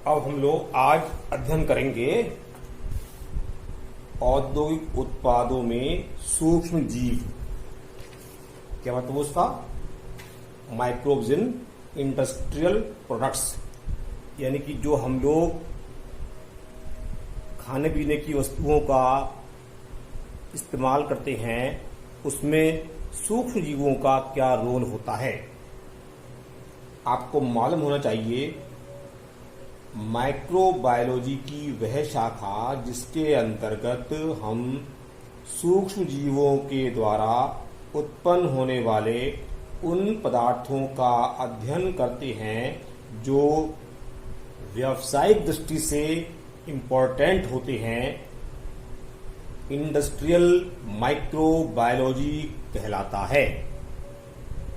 अब हम लोग आज अध्ययन करेंगे औद्योगिक उत्पादों में सूक्ष्म जीव। क्या मतलब उसका? माइक्रोब्स इन इंडस्ट्रियल प्रोडक्ट्स, यानी कि जो हम लोग खाने पीने की वस्तुओं का इस्तेमाल करते हैं उसमें सूक्ष्म जीवों का क्या रोल होता है। आपको मालूम होना चाहिए माइक्रोबायोलॉजी की वह शाखा जिसके अंतर्गत हम सूक्ष्म जीवों के द्वारा उत्पन्न होने वाले उन पदार्थों का अध्ययन करते हैं जो व्यावसायिक दृष्टि से इम्पोर्टेंट होते हैं, इंडस्ट्रियल माइक्रोबायोलॉजी कहलाता है।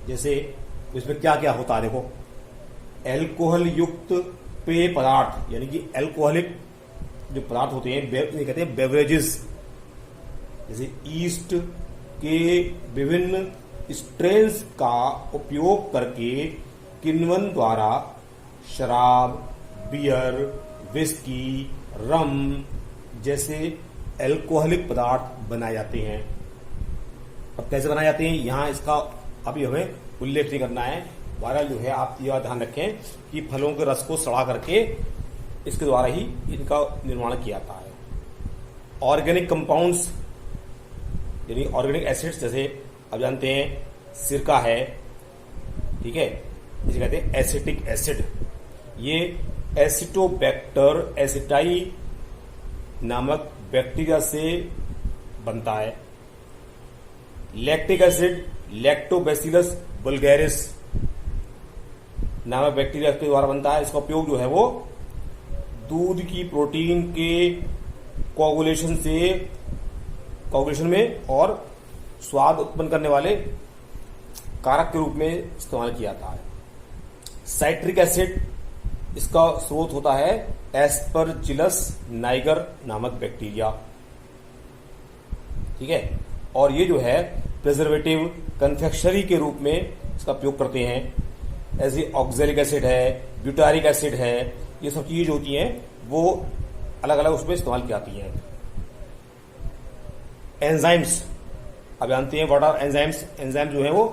जैसे इसमें क्या क्या होता है देखो, एल्कोहल युक्त पेय पदार्थ, यानी कि एल्कोहलिक जो पदार्थ होते हैं कहते हैं बेवरेजेस। जैसे ईस्ट के विभिन्न स्ट्रेन्स का उपयोग करके किण्वन द्वारा शराब, बियर, विस्की, रम जैसे एल्कोहलिक पदार्थ बनाए जाते हैं। अब कैसे बनाए जाते हैं यहाँ इसका अभी हमें उल्लेख नहीं करना है। हमारा जो है आप यह ध्यान रखें कि फलों के रस को सड़ा करके इसके द्वारा ही इनका निर्माण किया जाता है। ऑर्गेनिक कंपाउंड्स यानी ऑर्गेनिक एसिड्स, जैसे अब जानते हैं सिरका है, ठीक है, जिसे कहते हैं एसिटिक एसिड। ये एसिटोबैक्टर एसिटाई नामक बैक्टीरिया से बनता है। लैक्टिक एसिड लैक्टोबैसिलस वल्गैरिस नामक बैक्टीरिया के द्वारा बनता है। इसका उपयोग जो है वो दूध की प्रोटीन के कोगुलेशन में और स्वाद उत्पन्न करने वाले कारक के रूप में इस्तेमाल किया जाता है। साइट्रिक एसिड, इसका स्रोत होता है एस्परजिलस नाइगर नामक बैक्टीरिया, ठीक है। और ये जो है प्रिजर्वेटिव कन्फेक्शनरी के रूप में इसका उपयोग करते हैं। ऐसे ऑक्जेलिक एसिड है, ब्यूटारिक एसिड है, ये सब चीजें जो होती हैं वो अलग अलग उसमें इस्तेमाल की जाती हैं। एंजाइम्स, अब जानते हैं व्हाट आर एंजाइम्स। एंजाइम जो है वो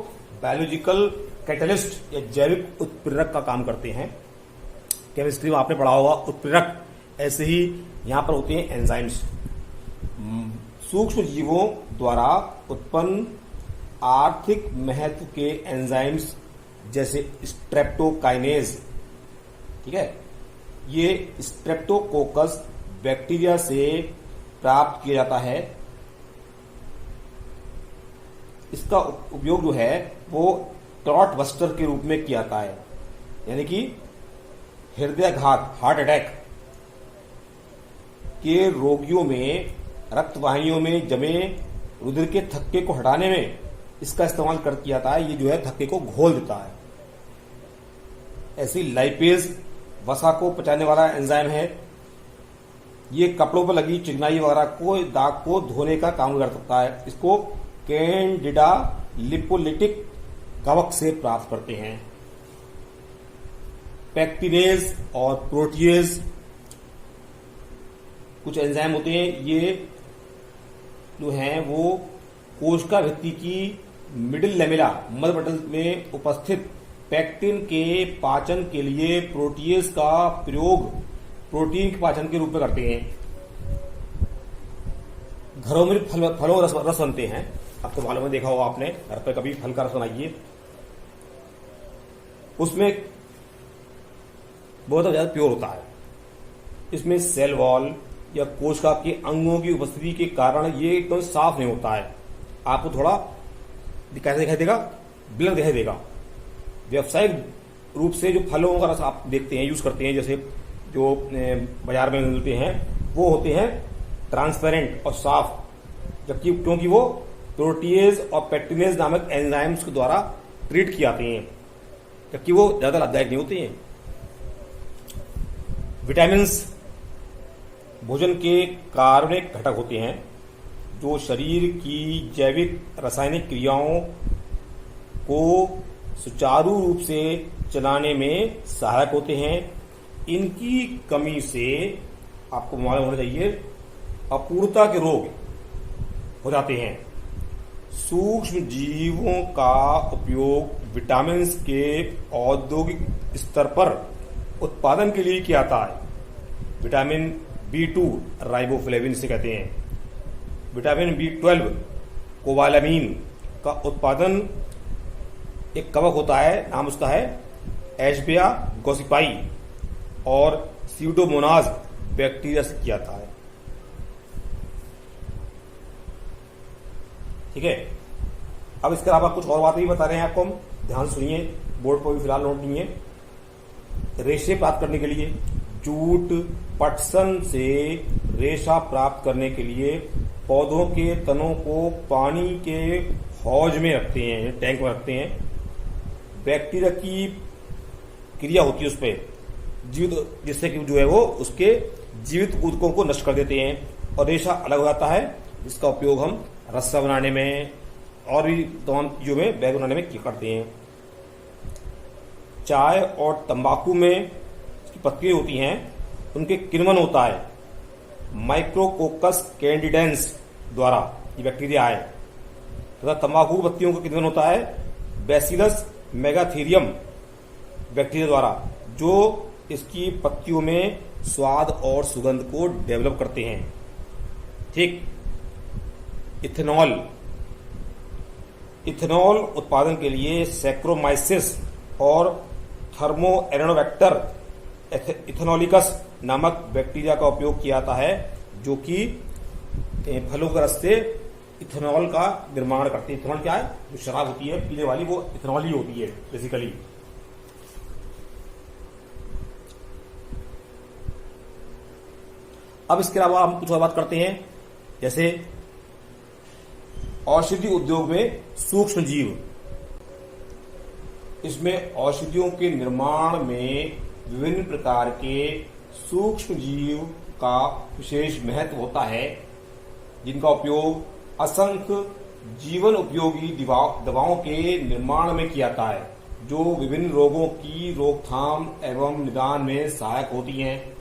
बायोलॉजिकल कैटलिस्ट या जैविक उत्प्रेरक का काम करते हैं। केमिस्ट्री में आपने पढ़ा होगा उत्प्रेरक, ऐसे ही यहां पर होते हैं एंजाइम्स। सूक्ष्म जीवों द्वारा उत्पन्न आर्थिक महत्व के एंजाइम्स जैसे स्ट्रेप्टोकाइनेज, ठीक है, ये स्ट्रेप्टोकोकस बैक्टीरिया से प्राप्त किया जाता है। इसका उपयोग जो है वो क्लॉट बस्टर के रूप में किया जाता है, यानी कि हृदयाघात हार्ट अटैक के रोगियों में रक्त वाहिनियों में जमे रुधिर के थक्के को हटाने में इसका इस्तेमाल कर किया जाता है। ये जो है थक्के को घोल देता है। ऐसी लाइपेज वसा को पचाने वाला एंजाइम है। ये कपड़ों पर लगी चिकनाई वगैरह को, दाग को धोने का काम कर सकता है। इसको कैंडिडा लिपोलिटिक कवक से प्राप्त करते हैं। पैक्टिनेज और प्रोटीएज कुछ एंजाइम होते हैं। ये जो हैं वो कोशिका भित्ति की मिडिल लेमेला मध्य पटल में उपस्थित पैक्टिन के पाचन के लिए प्रोटीएज का प्रयोग प्रोटीन के पाचन के रूप में करते हैं। घरों में फलों रस बनते हैं। आपको मालूम है, देखा होगा आपने, घर पर कभी फल का रस बनाइए, उसमें बहुत ज्यादा प्योर होता है। इसमें सेल वॉल या कोशिका के अंगों की उपस्थिति के कारण ये एकदम साफ नहीं होता है। आपको थोड़ा कैसे दिखाई देगा, ब्लर दिखाई देगा। व्यावसायिक रूप से जो फलों का रस आप देखते हैं, यूज करते हैं, जैसे जो बाजार में मिलते हैं, वो होते हैं ट्रांसपेरेंट और साफ, जबकि क्योंकि वो प्रोटीएज और पैक्टिनेज नामक एंजाइम्स के द्वारा ट्रीट किए जाते हैं, जबकि वो ज्यादा लाभदायक नहीं होते हैं। विटामिन्स भोजन के कार्बनिक घटक होते हैं जो शरीर की जैविक रासायनिक क्रियाओं को सुचारू रूप से चलाने में सहायक होते हैं। इनकी कमी से आपको मालूम होना चाहिए अपूर्णता के रोग हो जाते हैं। सूक्ष्म जीवों का उपयोग विटामिन के औद्योगिक स्तर पर उत्पादन के लिए किया जाता है। विटामिन B2 राइबोफ्लेविन से कहते हैं। विटामिन B12 कोबालामीन का उत्पादन एक कवक होता है, नाम उसका है एशबिया गॉसिपाई, और सीडोमोनाज बैक्टीरिया से किया जाता है। ठीक है, अब इसके अलावा कुछ और बातें भी बता रहे हैं आपको हम, ध्यान सुनिए, बोर्ड पर भी फिलहाल नोट नहीं है। रेशे प्राप्त करने के लिए जूट पटसन से रेशा प्राप्त करने के लिए पौधों के तनों को पानी के हौज में रखते हैं, टैंक में रखते हैं। बैक्टीरिया की क्रिया होती है उस पर जीवित, जिससे कि जो है वो उसके जीवित ऊतकों को नष्ट कर देते हैं और रेशा अलग हो जाता है, जिसका उपयोग हम रस्सा बनाने में और भी तमाम चीजों में बैग बनाने में करते हैं। चाय और तंबाकू में इसकी पत्तियां होती हैं, उनके किण्वन होता है माइक्रोकोकस कैंडिडेंस द्वारा, ये बैक्टीरिया है, तथा तंबाकू की पत्तियों का किण्वन होता है बैसिलस मेगाथीरियम बैक्टीरिया द्वारा, जो इसकी पत्तियों में स्वाद और सुगंध को डेवलप करते हैं। ठीक, इथेनॉल, इथेनॉल उत्पादन के लिए सैक्रोमाइसिस और थर्मोएरेनोबैक्टर इथेनॉलिकस नामक बैक्टीरिया का उपयोग किया जाता है, जो कि फलों के रस से इथेनॉल का निर्माण करते हैं। इथेनॉल क्या है? जो शराब होती है पीने वाली, वो इथेनॉल ही होती है बेसिकली। अब इसके अलावा हम कुछ और बात करते हैं, जैसे औषधि उद्योग में सूक्ष्म जीव। इसमें औषधियों के निर्माण में विभिन्न प्रकार के सूक्ष्म जीव का विशेष महत्व होता है, जिनका उपयोग असंख्य जीवन उपयोगी दवाओं के निर्माण में किया जाता है, जो विभिन्न रोगों की रोकथाम एवं निदान में सहायक होती हैं।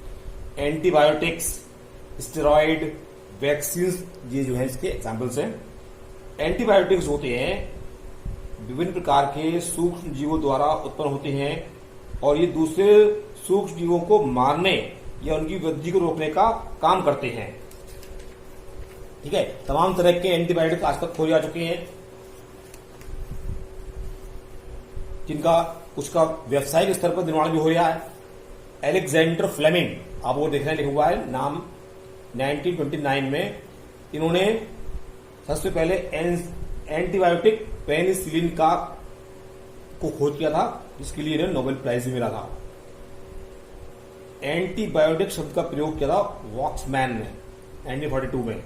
एंटीबायोटिक्स, स्टेरॉइड, वैक्सीन, ये जो है इसके एग्जाम्पल्स हैं। एंटीबायोटिक्स होते हैं विभिन्न प्रकार के सूक्ष्म जीवों द्वारा उत्पन्न होते हैं और ये दूसरे सूक्ष्म जीवों को मारने या उनकी वृद्धि को रोकने का काम करते हैं। ठीक है, तमाम तरह के एंटीबायोटिक आज तक खोजे जा चुके हैं, जिनका उसका व्यावसायिक स्तर पर निर्माण भी हो रहा है। एलेक्जेंडर फ्लेमिंग, आप वो देखने लिखा हुआ है नाम, 1929 में इन्होंने सबसे पहले एंटीबायोटिक पेनिसिलिन को खोज किया था, जिसके लिए इन्हें नोबेल प्राइज भी मिला था। एंटीबायोटिक शब्द का प्रयोग किया था वॉक्समैन ने 1942 में।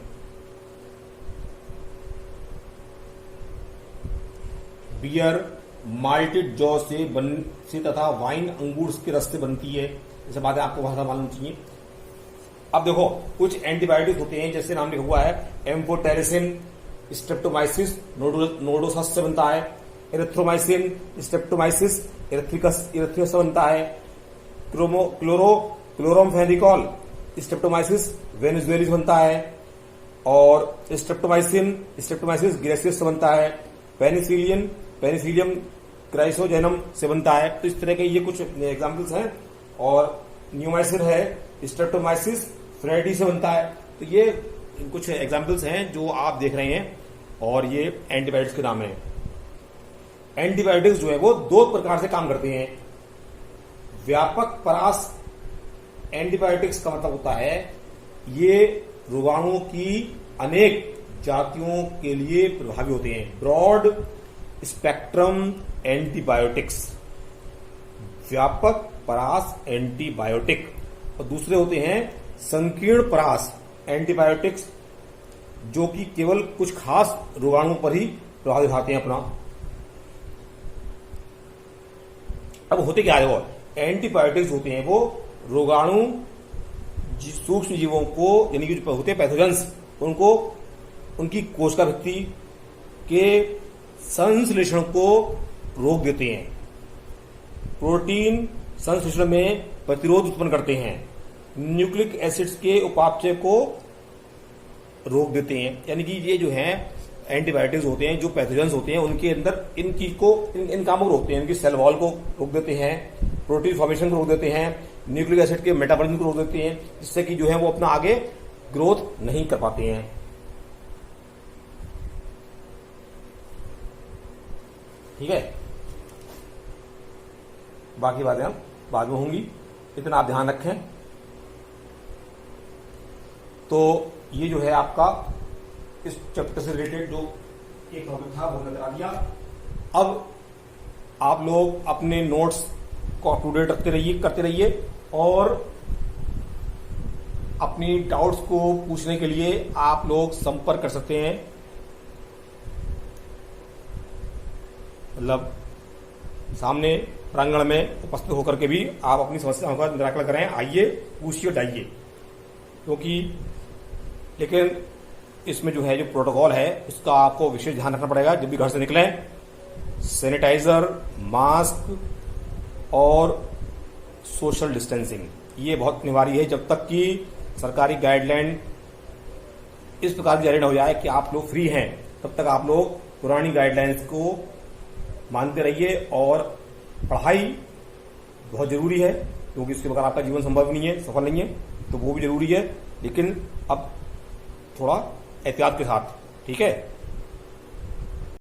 बियर माल्टेड जौ से तथा वाइन अंगूर के रस से बनती है। जैसे बातें आपको भाषा मालूम चाहिए। अब देखो, कुछ एंटीबायोटिक होते हैं, जैसे नाम लिखा हुआ है एम्फोटेरिसिन स्ट्रेप्टोमाइसिस नोडोसस से बनता है। एरिथ्रोमाइसिन स्ट्रेप्टोमाइसिस एरिथ्रियस से बनता है। क्लोरोमफेनिकॉल स्ट्रेप्टोमाइसिस वेनेजुएलिस बनता है और स्ट्रेप्टोमाइसिस ग्रेसियस से बनता है। पेनिसिलियम क्राइसोजेनम से बनता है। तो इस तरह के ये कुछ एग्जाम्पल्स हैं। और न्यूमाइसिन है स्ट्रेप्टोमाइसिस फ्रेडी से बनता है। तो ये कुछ एग्जाम्पल्स हैं जो आप देख रहे हैं और ये एंटीबायोटिक्स के नाम है। एंटीबायोटिक्स जो है वो दो प्रकार से काम करते हैं। व्यापक परास एंटीबायोटिक्स का मतलब होता है ये रोगाणुओं की अनेक जातियों के लिए प्रभावी होते हैं। ब्रॉड स्पेक्ट्रम एंटीबायोटिक्स, व्यापक परास एंटीबायोटिक। और दूसरे होते हैं संकीर्ण परास एंटीबायोटिक्स, जो कि केवल कुछ खास रोगाणुओं पर ही प्रभाव दिखाते हैं अपना। अब होते क्या है, वो एंटीबायोटिक्स होते हैं वो रोगाणु सूक्ष्म जीवों को, यानी कि जो होते हैं पैथोजेंस, उनको उनकी कोशिका भित्ति के संश्लेषण को रोक देते हैं। प्रोटीन संश्लेषण में प्रतिरोध उत्पन्न करते हैं, न्यूक्लिक एसिड्स के उपापचय को रोक देते हैं। यानी कि ये जो है एंटीबायोटिक्स होते हैं, जो पैथोजेंस होते हैं, उनके अंदर इन कामों को रोकते हैं। इनकी सेल वॉल को रोक देते हैं, प्रोटीन फॉर्मेशन को रोक देते हैं, न्यूक्लिक एसिड के मेटाबॉलिज्म को रोक देते हैं, जिससे कि जो है वो अपना आगे ग्रोथ नहीं कर पाते हैं। ठीक है, बाकी बातें हम बाद में होंगी, इतना आप ध्यान रखें। तो ये जो है आपका इस चैप्टर से रिलेटेड जो एक टॉपिक था वो नजर आ गया। अब आप लोग अपने नोट्स को अप टू डेट करते रहिए और अपनी डाउट्स को पूछने के लिए आप लोग संपर्क कर सकते हैं। मतलब सामने प्रांगण में उपस्थित होकर के भी आप अपनी समस्याओं का निराकरण करें। आइए, पूछिए, जाइए। क्योंकि लेकिन इसमें जो है जो प्रोटोकॉल है उसका आपको विशेष ध्यान रखना पड़ेगा। जब भी घर से निकलें, सैनिटाइजर, मास्क और सोशल डिस्टेंसिंग ये बहुत अनिवार्य है। जब तक कि सरकारी गाइडलाइन इस प्रकार की जारी न हो जाए कि आप लोग फ्री हैं, तब तक आप लोग पुरानी गाइडलाइंस को मानते रहिए। और पढ़ाई बहुत जरूरी है, क्योंकि इसके बगैर आपका जीवन संभव नहीं है, सफल नहीं है, तो वो भी जरूरी है। लेकिन अब थोड़ा एहतियात के साथ, ठीक है।